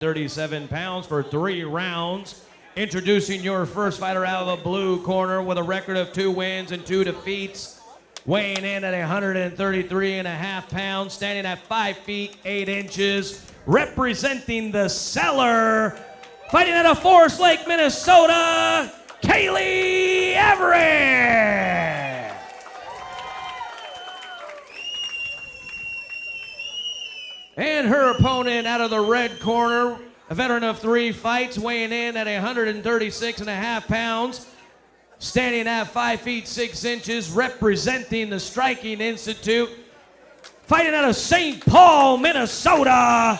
37 pounds for 3 rounds. Introducing your first fighter out of the blue corner with a record of 2 wins and 2 defeats. Weighing in at 133.5 pounds, standing at 5 feet 8 inches, representing the Cellar, fighting out of Forest Lake, Minnesota, Kailey Everret. And her opponent out of the red corner, a veteran of 3 fights, weighing in at 136.5 pounds, standing at 5 feet 6 inches, representing the Striking Institute, fighting out of St. Paul, Minnesota,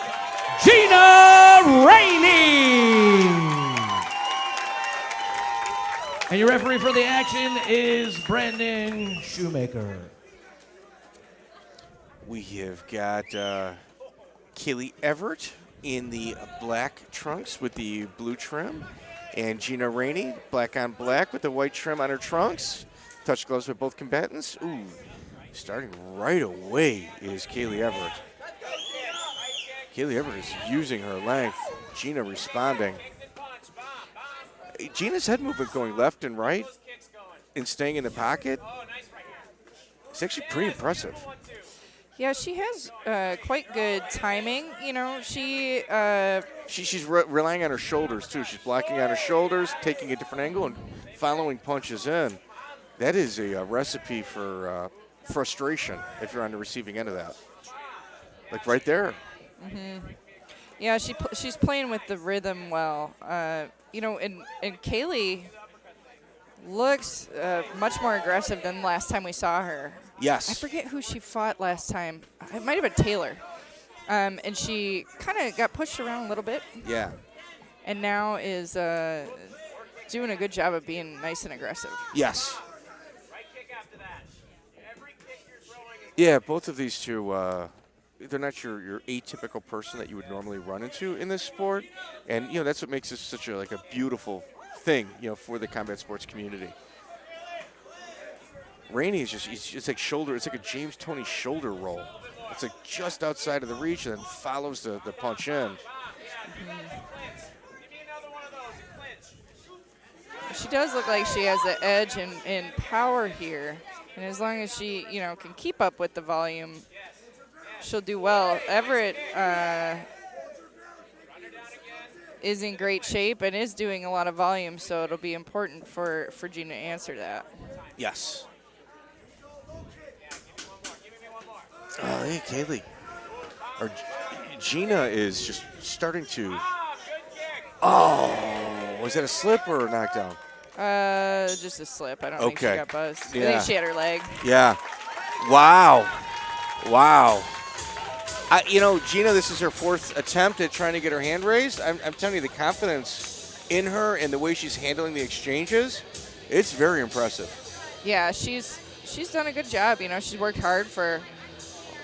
Gina Ranney. And your referee for the action is Brandon Shoemaker. We have got Kailey Everret in the black trunks with the blue trim, and Gina Ranney, black on black with the white trim on her trunks. Touch gloves with both combatants. Ooh, starting right away is Kailey Everret. Kailey Everret is using her length. Gina responding. Gina's head movement going left and right and staying in the pocket. It's actually pretty impressive. Yeah, she has quite good timing. You know, she's relying on her shoulders, too. She's blocking on her shoulders, taking a different angle, and following punches in. That is a recipe for frustration if you're on the receiving end of that. Like right there. Mm-hmm. Yeah, she's playing with the rhythm well. You know, and Kailey looks much more aggressive than last time we saw her. Yes. I forget who she fought last time. It might have been Taylor. And she kind of got pushed around a little bit. Yeah. And now is doing a good job of being nice and aggressive. Yes. Yeah, both of these two, they're not your atypical person that you would normally run into in this sport. And, you know, that's what makes this such a beautiful thing, you know, for the combat sports community. Ranney is it's like shoulder, it's like a James Toney shoulder roll. It's like just outside of the reach and then follows the punch in. Mm-hmm. She does look like she has the edge in power here. And as long as she, you know, can keep up with the volume, she'll do well. Everett is in great shape and is doing a lot of volume, so it'll be important for Gina to answer that. Yes. Oh, hey, Kailey. Gina is just starting to. Oh, was that a slip or a knockdown? Just a slip. I don't think she got buzzed. Yeah. I think she had her leg. Yeah. Wow. Wow. You know, Gina, this is her 4th attempt at trying to get her hand raised. I'm telling you, the confidence in her and the way she's handling the exchanges, it's very impressive. Yeah, she's done a good job. You know, she's worked hard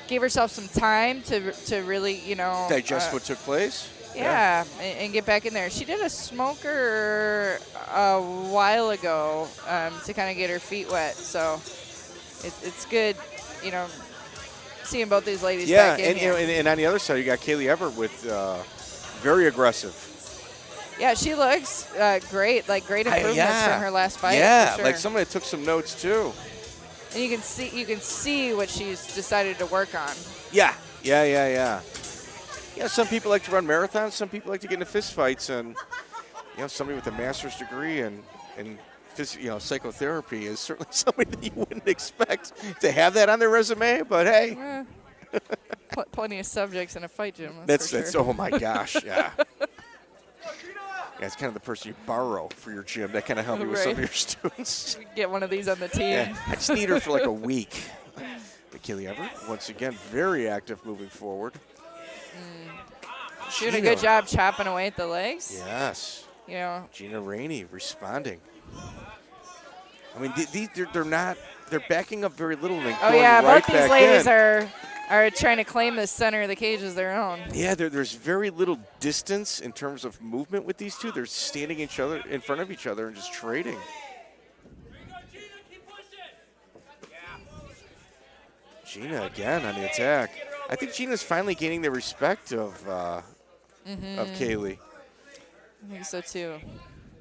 gave herself some time to really, you know, digest what took place. Yeah, and get back in there. She did a smoker a while ago to kind of get her feet wet. So it's good, you know, seeing both these ladies back in here. And on the other side, you got Kailey Everret with very aggressive. Yeah, she looks great, like great improvements from her last fight. Yeah, for sure. like somebody took some notes too. And you can see what she's decided to work on. Yeah. Yeah, some people like to run marathons. Some people like to get into fist fights, and you know, somebody with a master's degree and psychotherapy is certainly somebody that you wouldn't expect to have that on their resume. But hey, plenty of subjects in a fight gym. That's sure. Oh my gosh, yeah. Yeah, it's kind of the person you borrow for your gym. That kind of help you with some of your students. Get one of these on the team. Yeah, I just need her for like a week. But Kailey Everret, once again, very active moving forward. Doing a good job chopping away at the legs. Yes. You know. Gina Ranney responding. I mean, they're backing up very little. And oh, yeah, both these ladies are trying to claim the center of the cage as their own. Yeah, there's very little distance in terms of movement with these two. They're standing in front of each other and just trading. Gina again on the attack. I think Gina's finally gaining the respect of of Kailey. I think so too.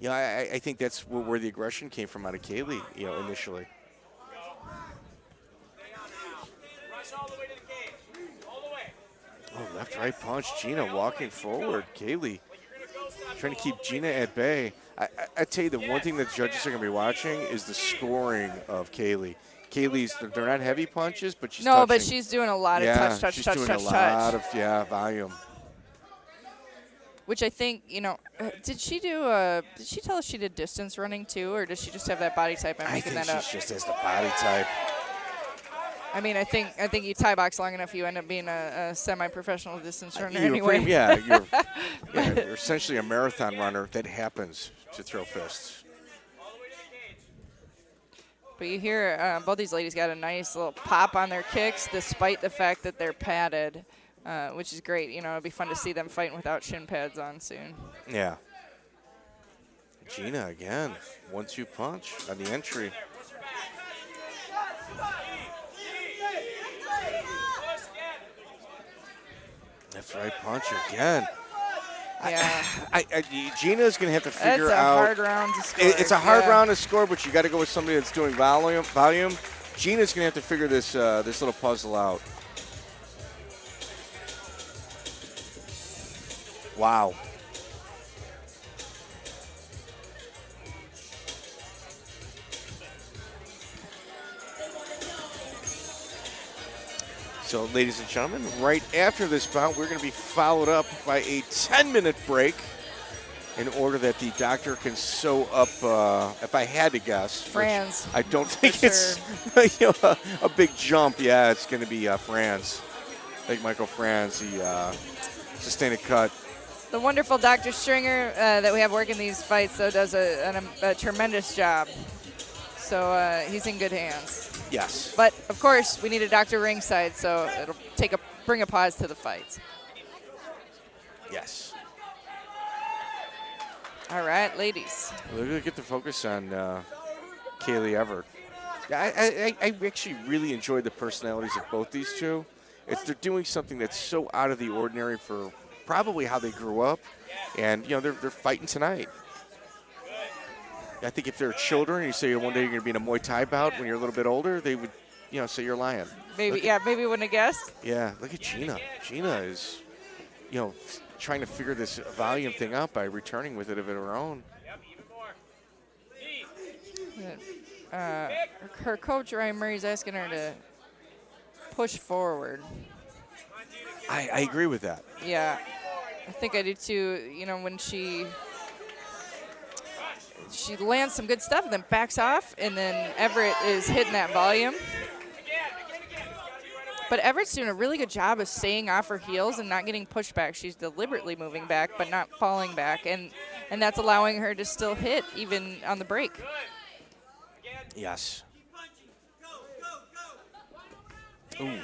Yeah, I think that's where the aggression came from out of Kailey, initially. Oh, left-right punch. Gina walking forward. Kailey trying to keep Gina at bay. I tell you, the one thing that judges are going to be watching is the scoring of Kailey. They're not heavy punches, but she's touching. but she's doing a lot of touch. She's doing a lot of volume. Which I think, did she tell us she did distance running too, or does she just have that body type? I'm making that up. I think she just has the body type. I mean, I think you Thai box long enough, you end up being a semi-professional distance runner You're anyway. You're essentially a marathon runner that happens to throw fists. But you hear both these ladies got a nice little pop on their kicks, despite the fact that they're padded, which is great. It'd be fun to see them fighting without shin pads on soon. Yeah. Gina again, 1-2 punch on the entry. Left right punch again. Yeah. Gina's going to have to figure out. It's a hard round to score. It's a hard round to score, but you got to go with somebody that's doing volume. Gina's going to have to figure this little puzzle out. Wow. So, ladies and gentlemen, right after this bout, we're going to be followed up by a 10-minute break in order that the doctor can sew up, if I had to guess. France. I don't think it's a big jump. Yeah, it's going to be France. I think Michael France, he sustained a cut. The wonderful Dr. Stringer that we have working these fights, though, does a tremendous job. So he's in good hands. Yes. But, of course, we need a doctor ringside, so it'll bring a pause to the fights. Yes. All right, ladies. We're going to get the focus on Kailey Everret. I actually really enjoyed the personalities of both these two. They're doing something that's so out of the ordinary for probably how they grew up, and they're fighting tonight. I think if they're children, and you say one day you're going to be in a Muay Thai bout when you're a little bit older, they would, say you're lying. Maybe wouldn't have guessed. Yeah, look at Gina. Gina is, trying to figure this volume thing out by returning with it of her own. Her coach, Ryan Murray, is asking her to push forward. I agree with that. Yeah, I think I do too. When she lands some good stuff and then backs off, and then Everett is hitting that volume. But Everett's doing a really good job of staying off her heels and not getting pushed back. She's deliberately moving back but not falling back, and that's allowing her to still hit even on the break. Yes. Ooh,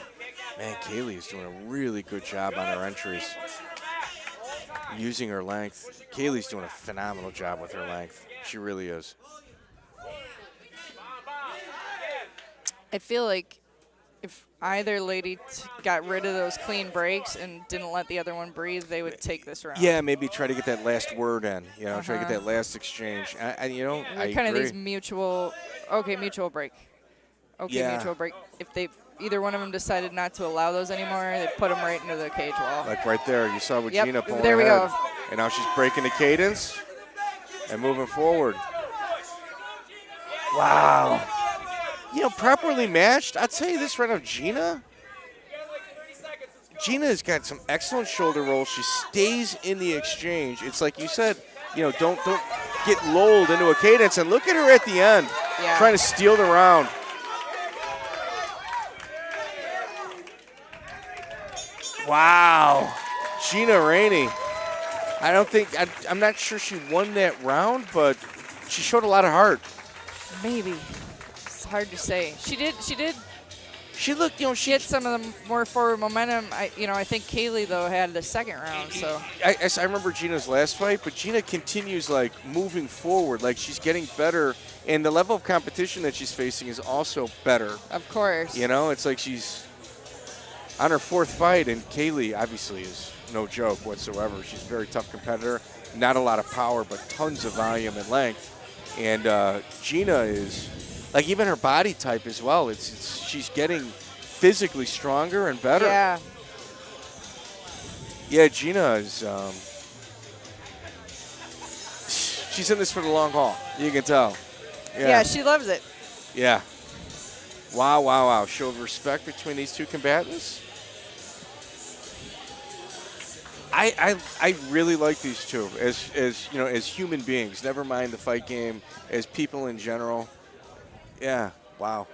man, Kailey is doing a really good job on her entries. Using her length. Kailey's doing a phenomenal job with her length. She really is. I feel like if either lady got rid of those clean breaks and didn't let the other one breathe, they would take this round. Yeah, maybe try to get that last word in. Try to get that last exchange. I kind of agree. these mutual break. Mutual break. If either one of them decided not to allow those anymore, they'd put them right into the cage wall. Like right there, you saw with Yep, Gina pulling there we ahead. go. And now she's breaking the cadence and moving forward. Wow. Properly matched. I'll tell you this right now, Gina has got some excellent shoulder rolls. She stays in the exchange. It's like you said, don't get lulled into a cadence. And look at her at the end, trying to steal the round. Wow. Gina Ranney. I'm not sure she won that round, but she showed a lot of heart. Maybe. It's hard to say. She did. She looked, she had some of the more forward momentum. I think Kailey, though, had the second round. So I remember Gina's last fight, but Gina continues, moving forward. She's getting better, and the level of competition that she's facing is also better. Of course. It's like she's on her fourth fight, and Kailey obviously is, no joke whatsoever. She's a very tough competitor. Not a lot of power, but tons of volume and length. And Gina is, like, even her body type as well. She's getting physically stronger and better. Yeah. Yeah, Gina is. She's in this for the long haul. You can tell. Yeah, she loves it. Yeah. Wow, wow, wow. Show of respect between these two combatants. I really like these two as you know, as human beings. Never mind the fight game, as people in general. Yeah. Wow.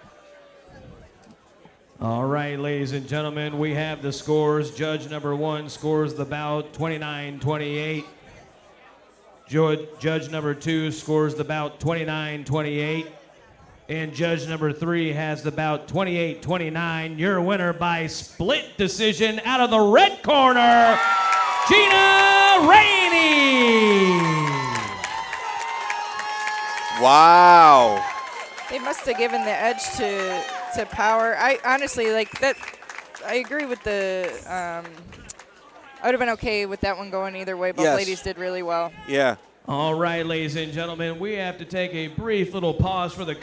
All right, ladies and gentlemen, we have the scores. Judge number 1 scores the bout 29-28. Judge number 2 scores the bout 29-28. And judge number 3 has the bout 28-29. Your winner by split decision out of the red corner, Gina Ranney. Wow. They must have given the edge to power. I honestly, like that, I agree with the, I would have been okay with that one going either way. Both Yes. ladies did really well. Yeah. All right, ladies and gentlemen, we have to take a brief little pause for the